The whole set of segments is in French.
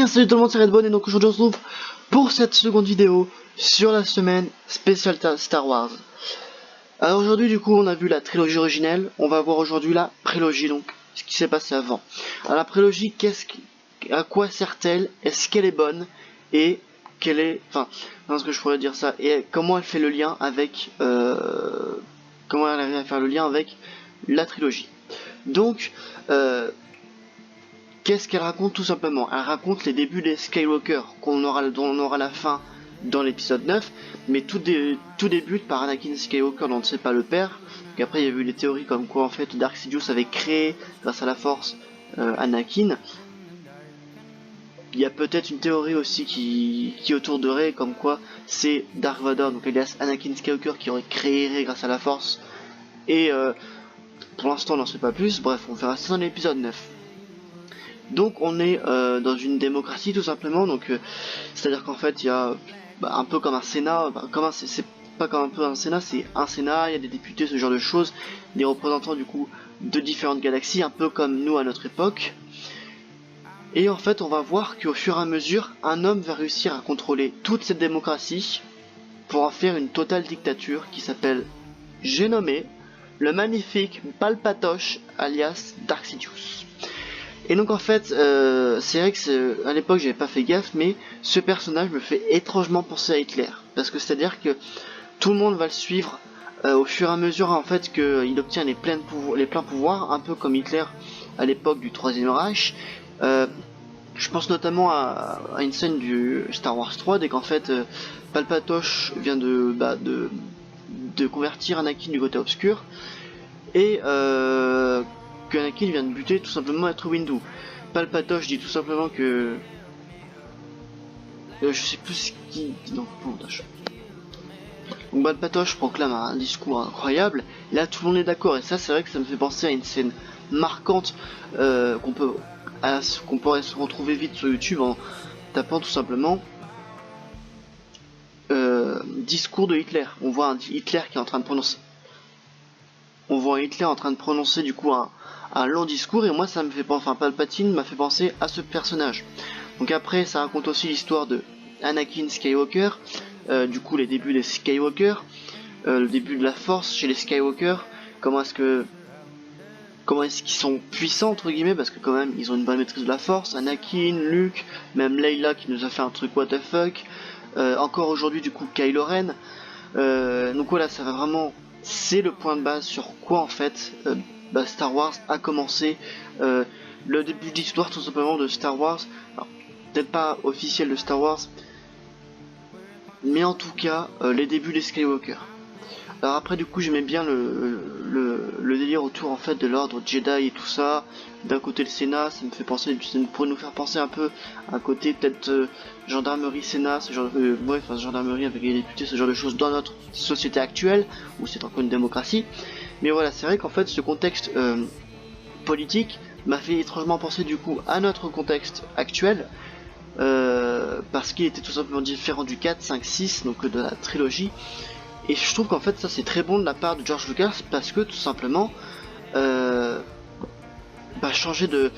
bien salut tout le monde, c'est Redbone et donc aujourd'hui on se retrouve pour cette seconde vidéo sur la semaine spéciale Star Wars. Alors aujourd'hui du coup on a vu la trilogie originelle, on va voir aujourd'hui la prélogie, donc ce qui s'est passé avant. Alors la prélogie, à quoi sert-elle, est-ce qu'elle est bonne et quelle est, ce que je pourrais dire ça, et comment elle fait le lien avec, comment elle arrive à faire le lien avec la trilogie. Donc, qu'est-ce qu'elle raconte tout simplement? Elle raconte les débuts des Skywalker, dont on aura la fin dans l'épisode 9, mais tout débute par Anakin Skywalker dont c'est pas le père. Donc après il y a eu des théories comme quoi en fait Dark Sidious avait créé, grâce à la force, Anakin. Il y a peut-être une théorie aussi qui autour de Rey, comme quoi c'est Dark Vador, donc alias Anakin Skywalker, qui aurait créé Rey grâce à la force. Et pour l'instant on n'en sait pas plus, bref on verra ça dans l'épisode 9. Donc on est dans une démocratie tout simplement, donc c'est-à-dire qu'en fait il y a un peu comme un Sénat, c'est pas comme un peu un Sénat, c'est un Sénat, il y a des députés, ce genre de choses, des représentants du coup de différentes galaxies, un peu comme nous à notre époque. Et en fait on va voir qu'au fur et à mesure, un homme va réussir à contrôler toute cette démocratie pour en faire une totale dictature qui s'appelle, j'ai nommé, le magnifique Palpatoche alias Dark Sidious. Et donc en fait, c'est vrai que à l'époque j'avais pas fait gaffe, mais ce personnage me fait étrangement penser à Hitler, parce que c'est-à-dire que tout le monde va le suivre au fur et à mesure en fait qu'il obtient les pleins pouvoirs, un peu comme Hitler à l'époque du Troisième Reich. Je pense notamment à une scène du Star Wars 3, dès qu'en fait Palpatoche vient de convertir Anakin du côté obscur, et que Anakin vient de buter tout simplement Maître Windu. Palpatoche dit tout simplement que je sais plus ce qu'il dit. Non, Palpatoche. Donc Palpatoche proclame un discours incroyable. Et là, tout le monde est d'accord. Et ça, c'est vrai que ça me fait penser à une scène marquante qu'on pourrait se retrouver vite sur YouTube en tapant tout simplement discours de Hitler. On voit un Hitler qui est en train de prononcer. On voit Hitler en train de prononcer du coup un long discours, et moi ça me fait penser, Palpatine m'a fait penser à ce personnage. Donc après ça raconte aussi l'histoire de Anakin Skywalker, du coup les débuts des Skywalker, le début de la force chez les Skywalker, comment est-ce qu'ils sont puissants entre guillemets, parce que quand même ils ont une bonne maîtrise de la force, Anakin, Luke, même Leila qui nous a fait un truc what the fuck, encore aujourd'hui du coup Kylo Ren, donc voilà, ça va vraiment, c'est le point de base sur quoi en fait Star Wars a commencé, le début d'histoire tout simplement de Star Wars, alors, peut-être pas officiel de Star Wars, mais en tout cas les débuts des Skywalker. Alors après du coup j'aimais bien le délire autour en fait de l'ordre Jedi et tout ça. D'un côté le Sénat, ça pourrait nous faire penser un peu à un côté peut-être gendarmerie Sénat, ce genre de gendarmerie avec les députés, ce genre de choses dans notre société actuelle où c'est encore une démocratie. Mais voilà, c'est vrai qu'en fait ce contexte politique m'a fait étrangement penser du coup à notre contexte actuel, parce qu'il était tout simplement différent du 4, 5, 6, donc de la trilogie. Et je trouve qu'en fait ça c'est très bon de la part de George Lucas, parce que tout simplement changer de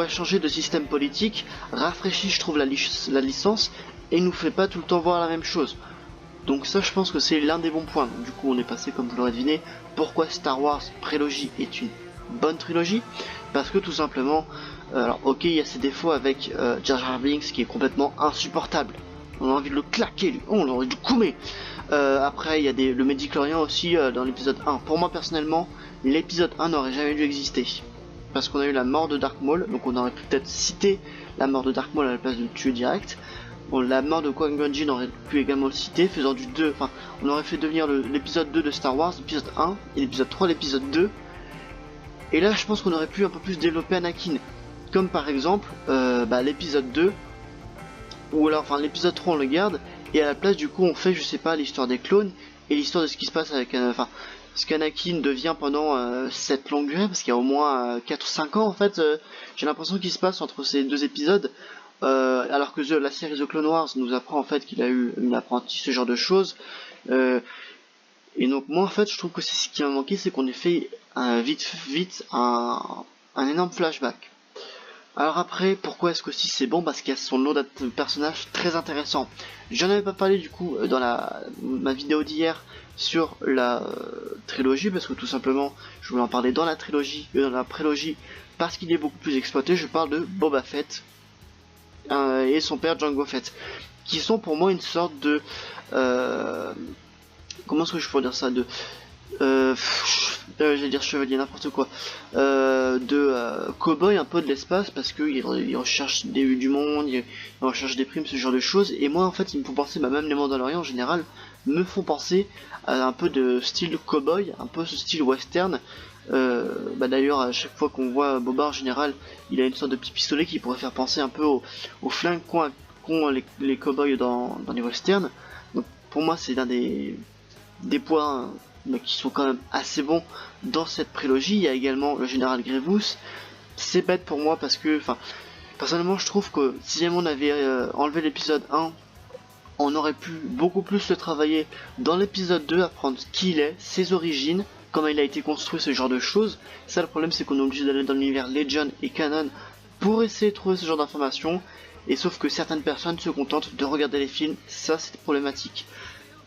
changer de système politique rafraîchit, je trouve, la licence, et nous fait pas tout le temps voir la même chose. Donc ça je pense que c'est l'un des bons points. Donc, du coup on est passé, comme vous l'aurez deviné, pourquoi Star Wars prélogie est une bonne trilogie, parce que tout simplement alors ok, il y a ses défauts avec Jar Jar Binks qui est complètement insupportable. On a envie de le claquer, on a envie de le coumer. Après, il y a le Midi-Chlorien aussi dans l'épisode 1. Pour moi, personnellement, l'épisode 1 n'aurait jamais dû exister. Parce qu'on a eu la mort de Dark Maul, donc on aurait pu peut-être citer la mort de Dark Maul à la place de le tuer direct. Bon, la mort de Qui-Gon Jinn aurait pu également le citer, faisant du 2, on aurait fait devenir l'épisode 2 de Star Wars, l'épisode 1, et l'épisode 3 l'épisode 2. Et là, je pense qu'on aurait pu un peu plus développer Anakin. Comme par exemple, l'épisode 2, ou alors, l'épisode 3 on le garde, et à la place du coup on fait, je sais pas, l'histoire des clones, et l'histoire de ce qui se passe avec, ce qu'Anakin devient pendant cette longue durée, parce qu'il y a au moins 4 ou 5 ans en fait, j'ai l'impression qu'il se passe entre ces deux épisodes, alors que la série The Clone Wars nous apprend en fait qu'il a eu une apprentie, ce genre de choses, et donc moi en fait je trouve que c'est ce qui m'a manqué, c'est qu'on ait fait vite un énorme flashback. Alors après, pourquoi est-ce que si c'est bon? Parce qu'il y a son lot de personnages très intéressants. J'en avais pas parlé du coup dans ma vidéo d'hier sur la trilogie, parce que tout simplement je voulais en parler dans la trilogie, dans la prélogie, parce qu'il est beaucoup plus exploité. Je parle de Boba Fett et son père Jango Fett, qui sont pour moi une sorte de comment est-ce que je pourrais dire ça, de j'allais dire chevalier, n'importe quoi, cow-boy un peu de l'espace, parce qu'ils recherchent du monde, ils recherchent des primes, ce genre de choses. Et moi en fait ils me font penser, même les Mandaloriens en général me font penser à un peu de style cow-boy, un peu ce style western. D'ailleurs à chaque fois qu'on voit Boba en général, il a une sorte de petit pistolet qui pourrait faire penser un peu aux flingues qu'ont les cow-boys dans les westerns. Donc pour moi c'est l'un des points mais qui sont quand même assez bons dans cette prélogie. Il y a également le général Grievous. C'est bête pour moi parce que, personnellement je trouve que si jamais on avait enlevé l'épisode 1, on aurait pu beaucoup plus le travailler dans l'épisode 2, apprendre qui il est, ses origines, comment il a été construit, ce genre de choses. Ça, le problème c'est qu'on est obligé d'aller dans l'univers Legend et Canon pour essayer de trouver ce genre d'informations, et sauf que certaines personnes se contentent de regarder les films, ça c'est problématique.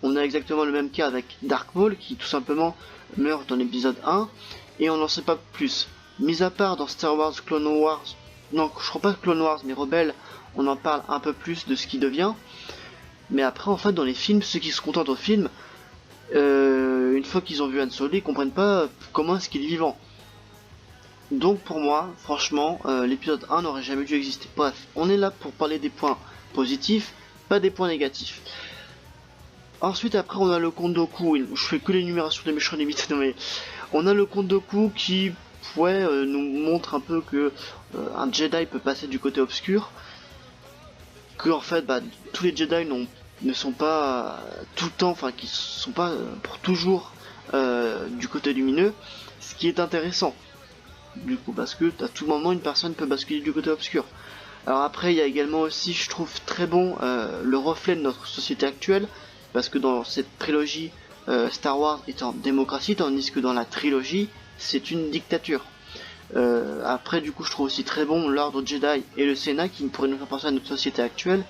On a exactement le même cas avec Dark Maul qui tout simplement meurt dans l'épisode 1 et on n'en sait pas plus. Mis à part dans Star Wars Clone Wars, non je crois pas Clone Wars mais Rebelle, on en parle un peu plus de ce qui devient. Mais après en fait dans les films, ceux qui se contentent au film, une fois qu'ils ont vu Han Solo, ils comprennent pas comment est-ce qu'il est vivant. Donc pour moi, franchement, l'épisode 1 n'aurait jamais dû exister. Bref, on est là pour parler des points positifs, pas des points négatifs. Ensuite, après, on a le Count Dooku. Je fais que l'énumération des méchants limites. Non, mais on a le Count Dooku qui, nous montre un peu que un Jedi peut passer du côté obscur. Que en fait, tous les Jedi ne sont pas tout le temps, qui sont pas pour toujours du côté lumineux. Ce qui est intéressant, du coup, parce que à tout moment, une personne peut basculer du côté obscur. Alors après, il y a également aussi, je trouve très bon, le reflet de notre société actuelle. Parce que dans cette trilogie, Star Wars est en démocratie, tandis que dans la trilogie, c'est une dictature. Après, du coup, je trouve aussi très bon l'ordre Jedi et le Sénat qui pourraient nous faire penser à notre société actuelle.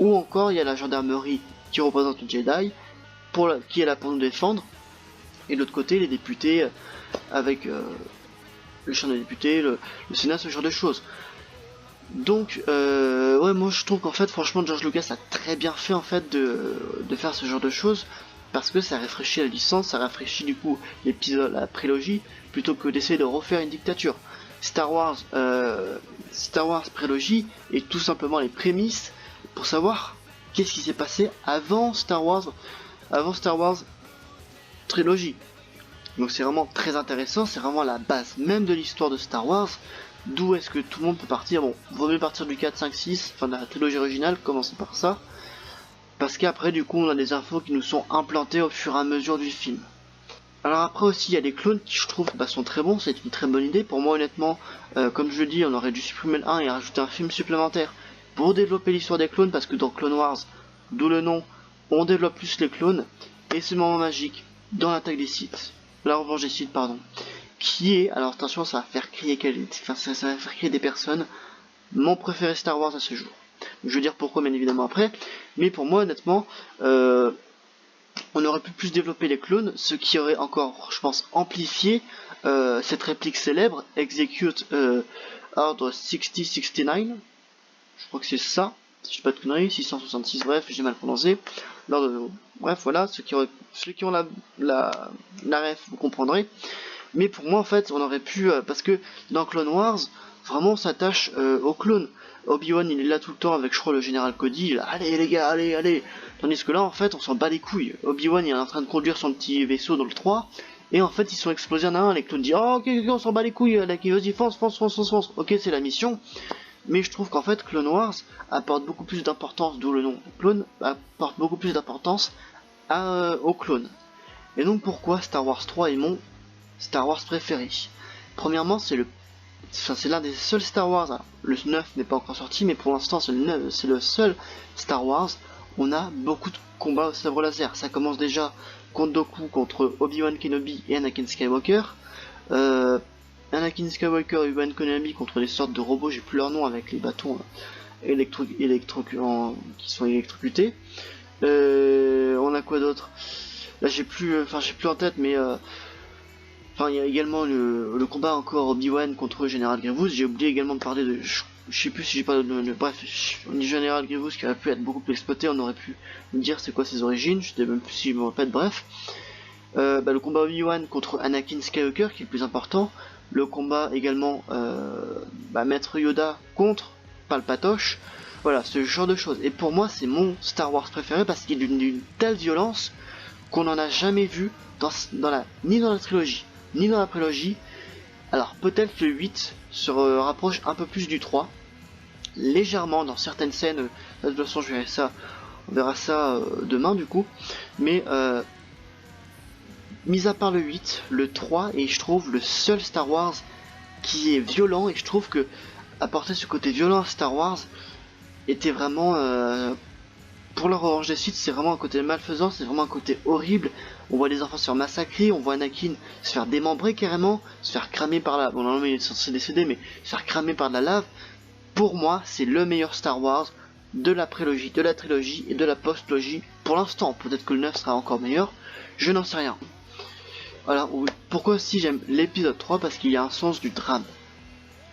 Ou encore, il y a la gendarmerie qui représente le Jedi, qui est là pour nous défendre. Et de l'autre côté, les députés, avec le champ des députés, le Sénat, ce genre de choses. Donc ouais, moi je trouve qu'en fait franchement George Lucas a très bien fait en fait de faire ce genre de choses, parce que ça rafraîchit la licence, ça rafraîchit du coup l'épisode, la prélogie, plutôt que d'essayer de refaire une dictature. Star Wars prélogie est tout simplement les prémices pour savoir qu'est-ce qui s'est passé avant Star Wars trilogie. Donc c'est vraiment très intéressant, c'est vraiment la base même de l'histoire de Star Wars. D'où est-ce que tout le monde peut partir? Bon, vaut mieux partir du 4, 5, 6, enfin de la trilogie originale, commencer par ça. Parce qu'après, du coup, on a des infos qui nous sont implantées au fur et à mesure du film. Alors après aussi, il y a des clones qui, je trouve, sont très bons, c'est une très bonne idée. Pour moi, honnêtement, comme je le dis, on aurait dû supprimer le 1 et rajouter un film supplémentaire pour développer l'histoire des clones, parce que dans Clone Wars, d'où le nom, on développe plus les clones. Et ce moment magique, dans l'attaque des Sith, la revanche des Sith, pardon, qui est, alors attention, ça va faire crier ça va faire crier des personnes, mon préféré Star Wars à ce jour. Je vais dire pourquoi bien évidemment après, mais pour moi honnêtement, on aurait pu plus développer les clones, ce qui aurait encore, je pense, amplifié cette réplique célèbre, Execute Order 6069, je crois que c'est ça, si je dis pas de conneries, 666, bref, j'ai mal prononcé. Bref, voilà, ceux qui ont la ref, vous comprendrez. Mais pour moi en fait on aurait pu, parce que dans Clone Wars vraiment on s'attache aux clones. Obi-Wan il est là tout le temps avec je crois le général Cody, il est, allez les gars, allez. Tandis que là en fait on s'en bat les couilles. Obi-Wan il est en train de conduire son petit vaisseau dans le 3 et en fait ils sont explosés un à un, les clones disent oh ok on s'en bat les couilles, vas-y fonce, ok c'est la mission. Mais je trouve qu'en fait Clone Wars apporte beaucoup plus d'importance, d'où le nom clone, apporte beaucoup plus d'importance aux clones. Et donc pourquoi Star Wars 3 est mon Star Wars préféré? Premièrement, c'est l'un des seuls Star Wars, alors, le 9 n'est pas encore sorti, mais pour l'instant c'est le seul Star Wars, on a beaucoup de combats au sabre laser. Ça commence déjà contre Dooku, contre Obi-Wan Kenobi et Anakin Skywalker. Anakin Skywalker et Obi-Wan Kenobi contre des sortes de robots, j'ai plus leur nom, avec les bâtons qui sont électrocutés. On a quoi d'autre? Là j'ai plus en tête, mais il y a également le combat encore Obi-Wan contre Général Grievous. J'ai oublié également de parler de, je sais plus si j'ai parlé de bref, Général Grievous qui aurait pu être beaucoup plus exploité. On aurait pu me dire c'est quoi ses origines, je sais même plus si je me répète. Bref, le combat Obi-Wan contre Anakin Skywalker qui est le plus important. Le combat également Maître Yoda contre Palpatoche. Voilà, ce genre de choses. Et pour moi, c'est mon Star Wars préféré parce qu'il est d'une telle violence qu'on n'en a jamais vu ni dans la trilogie, ni dans la prélogie. Alors peut-être que le 8 se rapproche un peu plus du 3, légèrement dans certaines scènes. De toute façon, on verra ça demain du coup. Mais mis à part le 8, le 3 est, je trouve, le seul Star Wars qui est violent, et je trouve que apporter ce côté violent à Star Wars était vraiment pour la revanche des Sith, c'est vraiment un côté malfaisant, c'est vraiment un côté horrible. On voit les enfants se faire massacrer, on voit Anakin se faire démembrer carrément, se faire cramer par la... Bon, normalement il est censé décéder, mais se faire cramer par de la lave. Pour moi, c'est le meilleur Star Wars de la prélogie, de la trilogie et de la post-logie. Pour l'instant, peut-être que le 9 sera encore meilleur, je n'en sais rien. Alors, oui. Pourquoi aussi j'aime l'épisode 3? Parce qu'il y a un sens du drame.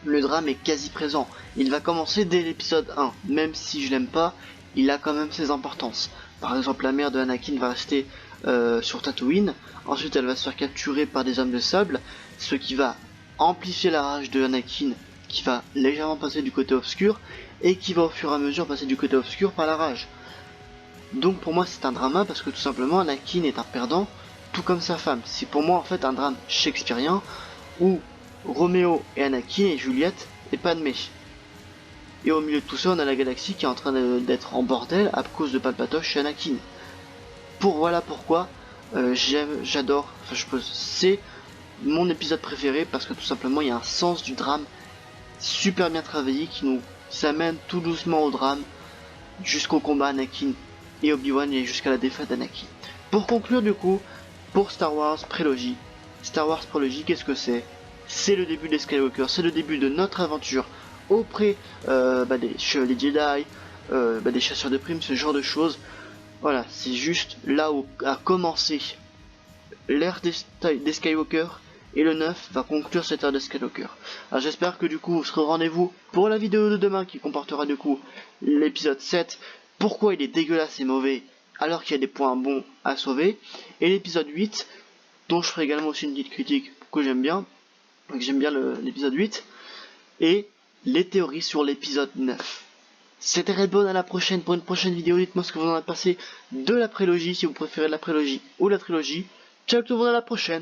Le drame est quasi présent. Il va commencer dès l'épisode 1. Même si je l'aime pas, il a quand même ses importances. Par exemple, la mère de Anakin va rester sur Tatooine. Ensuite, elle va se faire capturer par des hommes de sable. Ce qui va amplifier la rage de Anakin, qui va légèrement passer du côté obscur. Et qui va au fur et à mesure passer du côté obscur par la rage. Donc pour moi, c'est un drama parce que tout simplement, Anakin est un perdant, tout comme sa femme. C'est pour moi en fait un drame shakespearien où Roméo et Anakin et Juliette et Padmé. Et au milieu de tout ça, on a la galaxie qui est en train d'être en bordel à cause de Palpatoche et Anakin. Voilà pourquoi j'adore, c'est mon épisode préféré parce que tout simplement il y a un sens du drame super bien travaillé qui nous amène tout doucement au drame jusqu'au combat Anakin et Obi-Wan et jusqu'à la défaite d'Anakin. Pour conclure du coup, pour Star Wars prélogie, qu'est-ce que c'est? C'est le début des Skywalker, c'est le début de notre aventure auprès des chevaliers Jedi, des chasseurs de primes, ce genre de choses. Voilà, c'est juste là où a commencé l'ère des Skywalker, et le 9 va conclure cette ère des Skywalker. Alors j'espère que du coup vous serez au rendez-vous pour la vidéo de demain qui comportera du coup l'épisode 7, pourquoi il est dégueulasse et mauvais alors qu'il y a des points bons à sauver, et l'épisode 8 dont je ferai également aussi une petite critique que j'aime bien, donc j'aime bien l'épisode 8, et les théories sur l'épisode 9. C'était Redbone, à la prochaine pour une prochaine vidéo. Dites-moi ce que vous en avez passé de la prélogie, si vous préférez la prélogie ou la trilogie. Ciao tout le monde, à la prochaine.